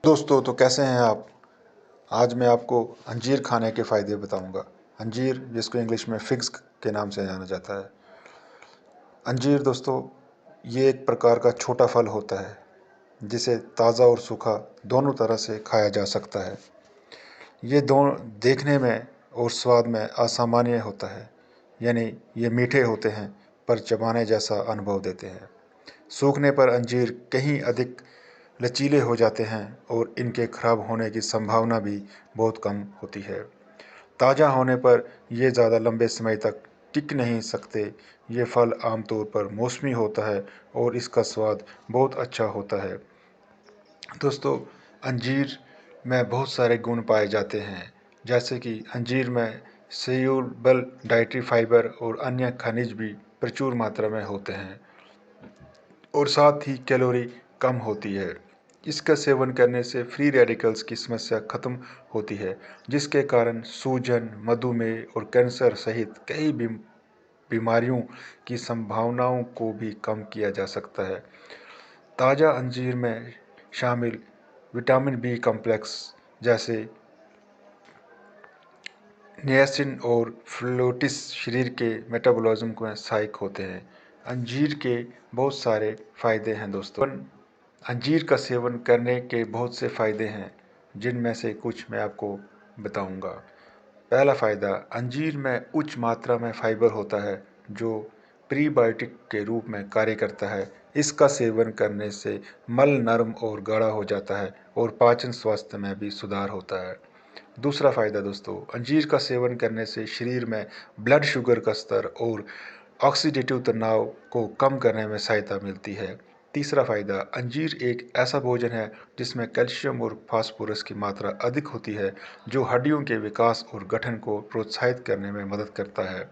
दोस्तों, तो कैसे हैं आप। आज मैं आपको अंजीर खाने के फ़ायदे बताऊंगा। अंजीर, जिसको इंग्लिश में फिग्स के नाम से जाना जाता है। अंजीर दोस्तों, ये एक प्रकार का छोटा फल होता है जिसे ताज़ा और सूखा दोनों तरह से खाया जा सकता है। ये दोनों देखने में और स्वाद में असामान्य होता है, यानी ये मीठे होते हैं पर चबाने जैसा अनुभव देते हैं। सूखने पर अंजीर कहीं अधिक लचीले हो जाते हैं और इनके खराब होने की संभावना भी बहुत कम होती है। ताज़ा होने पर ये ज़्यादा लंबे समय तक टिक नहीं सकते। ये फल आमतौर पर मौसमी होता है और इसका स्वाद बहुत अच्छा होता है। दोस्तों, अंजीर में बहुत सारे गुण पाए जाते हैं, जैसे कि अंजीर में सेल्यूबल डाइटरी फाइबर और अन्य खनिज भी प्रचुर मात्रा में होते हैं और साथ ही कैलोरी कम होती है। इसका सेवन करने से फ्री रेडिकल्स की समस्या खत्म होती है, जिसके कारण सूजन, मधुमेह और कैंसर सहित कई बीमारियों की संभावनाओं को भी कम किया जा सकता है। ताज़ा अंजीर में शामिल विटामिन बी कॉम्प्लेक्स जैसे नियासिन और फ्लोटिस शरीर के मेटाबॉलिज्म को सहायक होते हैं। अंजीर के बहुत सारे फायदे हैं दोस्तों। अंजीर का सेवन करने के बहुत से फायदे हैं, जिनमें से कुछ मैं आपको बताऊंगा। पहला फ़ायदा, अंजीर में उच्च मात्रा में फाइबर होता है जो प्रीबायोटिक के रूप में कार्य करता है। इसका सेवन करने से मल नरम और गाढ़ा हो जाता है और पाचन स्वास्थ्य में भी सुधार होता है। दूसरा फ़ायदा दोस्तों, अंजीर का सेवन करने से शरीर में ब्लड शुगर का स्तर और ऑक्सीडेटिव तनाव को कम करने में सहायता मिलती है। तीसरा फ़ायदा, अंजीर एक ऐसा भोजन है जिसमें कैल्शियम और फास्फोरस की मात्रा अधिक होती है, जो हड्डियों के विकास और गठन को प्रोत्साहित करने में मदद करता है।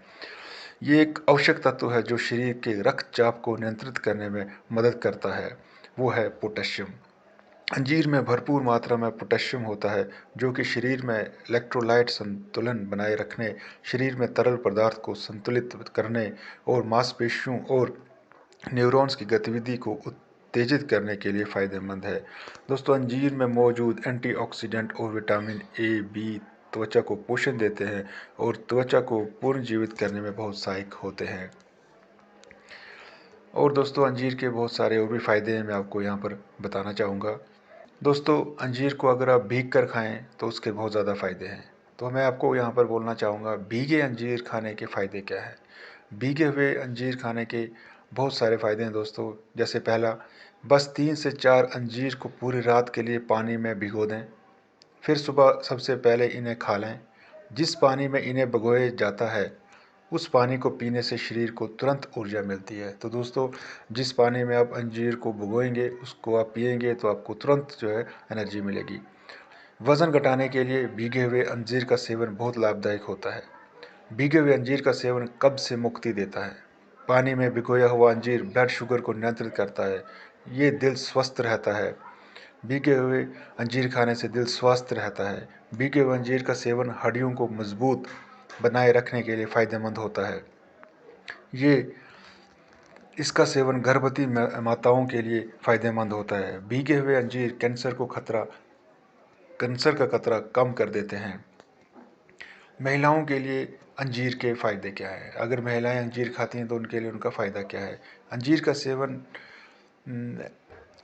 ये एक आवश्यक तत्व है जो शरीर के रक्तचाप को नियंत्रित करने में मदद करता है। वो है पोटेशियम। अंजीर में भरपूर मात्रा में पोटेशियम होता है, जो कि शरीर में इलेक्ट्रोलाइट संतुलन बनाए रखने, शरीर में तरल पदार्थ को संतुलित करने और मांसपेशियों और न्यूरॉन्स की गतिविधि को उत्तेजित करने के लिए फ़ायदेमंद है। दोस्तों, अंजीर में मौजूद एंटीऑक्सीडेंट और विटामिन ए, बी त्वचा को पोषण देते हैं और त्वचा को पुनर्जीवित करने में बहुत सहायक होते हैं। और दोस्तों, अंजीर के बहुत सारे और भी फ़ायदे हैं, मैं आपको यहाँ पर बताना चाहूँगा। दोस्तों, अंजीर को अगर आप भीग कर खाएं तो उसके बहुत ज़्यादा फ़ायदे हैं। तो मैं आपको यहाँ पर बोलना चाहूँगा, भीगे अंजीर खाने के फ़ायदे क्या हैं। भीगे हुए अंजीर खाने के बहुत सारे फ़ायदे हैं दोस्तों। जैसे पहला, बस 3 से 4 अंजीर को पूरी रात के लिए पानी में भिगो दें, फिर सुबह सबसे पहले इन्हें खा लें। जिस पानी में इन्हें भिगोया जाता है, उस पानी को पीने से शरीर को तुरंत ऊर्जा मिलती है। तो दोस्तों, जिस पानी में आप अंजीर को भिगोएंगे उसको आप पिएंगे तो आपको तुरंत जो है एनर्जी मिलेगी। वज़न घटाने के लिए भीगे हुए अंजीर का सेवन बहुत लाभदायक होता है। भीगे हुए अंजीर का सेवन कब्ज से मुक्ति देता है। पानी में भिगोया हुआ अंजीर ब्लड शुगर को नियंत्रित करता है। ये दिल स्वस्थ रहता है। भीगे हुए अंजीर खाने से दिल स्वस्थ रहता है। भीगे हुए अंजीर का सेवन हड्डियों को मजबूत बनाए रखने के लिए फ़ायदेमंद होता है। ये इसका सेवन गर्भवती माताओं के लिए फ़ायदेमंद होता है। भीगे हुए अंजीर कैंसर का खतरा कम कर देते हैं। महिलाओं के लिए अंजीर के फ़ायदे क्या है। अगर महिलाएं अंजीर खाती हैं तो उनके लिए उनका फ़ायदा क्या है। अंजीर का सेवन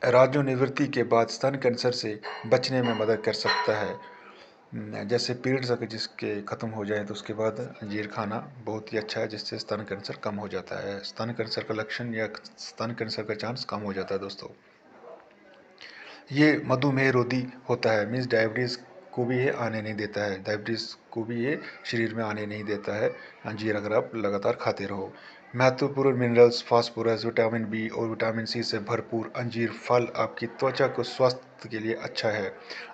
राज्योनिवृत्ति के बाद स्तन कैंसर से बचने में मदद कर सकता है। जैसे पीरियड्स अगर जिसके ख़त्म हो जाए तो उसके बाद अंजीर खाना बहुत ही अच्छा है, जिससे स्तन कैंसर कम हो जाता है। स्तन कैंसर का लक्षण या स्तन कैंसर का चांस कम हो जाता है दोस्तों। ये मधुमेह रोधी होता है, मीन्स डायबिटीज़ को भी ये आने नहीं देता है। डायबिटीज़ को भी ये शरीर में आने नहीं देता है अंजीर, अगर आप लगातार खाते रहो। महत्वपूर्ण मिनरल्स, फास्फोरस, विटामिन बी और विटामिन सी से भरपूर अंजीर फल आपकी त्वचा को स्वास्थ्य के लिए अच्छा है।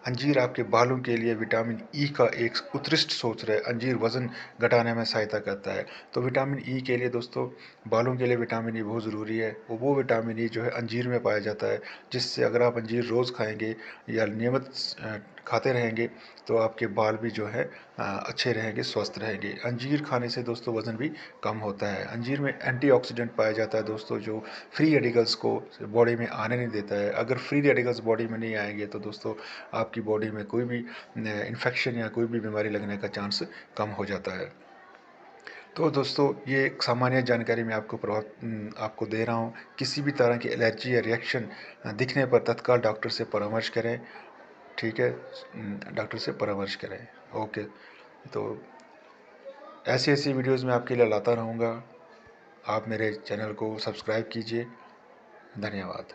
अंजीर आपके बालों के लिए विटामिन ई का एक उत्कृष्ट स्रोत है। अंजीर वज़न घटाने में सहायता करता है। तो विटामिन ई के लिए दोस्तों, बालों के लिए विटामिन ई बहुत ज़रूरी है। वो विटामिन ई जो है अंजीर में पाया जाता है, जिससे अगर आप अंजीर रोज़ खाएंगे या नियमित खाते रहेंगे तो आपके बाल भी जो है अच्छे रहेंगे, स्वस्थ रहेंगे। अंजीर खाने से दोस्तों वज़न भी कम होता है। अंजीर में एंटीऑक्सीडेंट पाया जाता है दोस्तों, जो फ्री रेडिकल्स को बॉडी में आने नहीं देता है। अगर फ्री रेडिकल्स बॉडी में नहीं नहीं आएंगे तो दोस्तों आपकी बॉडी में कोई भी इन्फेक्शन या कोई भी बीमारी लगने का चांस कम हो जाता है। तो दोस्तों ये एक सामान्य जानकारी मैं आपको दे रहा हूँ। किसी भी तरह की एलर्जी या रिएक्शन दिखने पर तत्काल डॉक्टर से परामर्श करें, ठीक है? डॉक्टर से परामर्श करें। ओके, तो ऐसी ऐसी वीडियोज़ मैं आपके लिए लाता रहूँगा। आप मेरे चैनल को सब्सक्राइब कीजिए। धन्यवाद।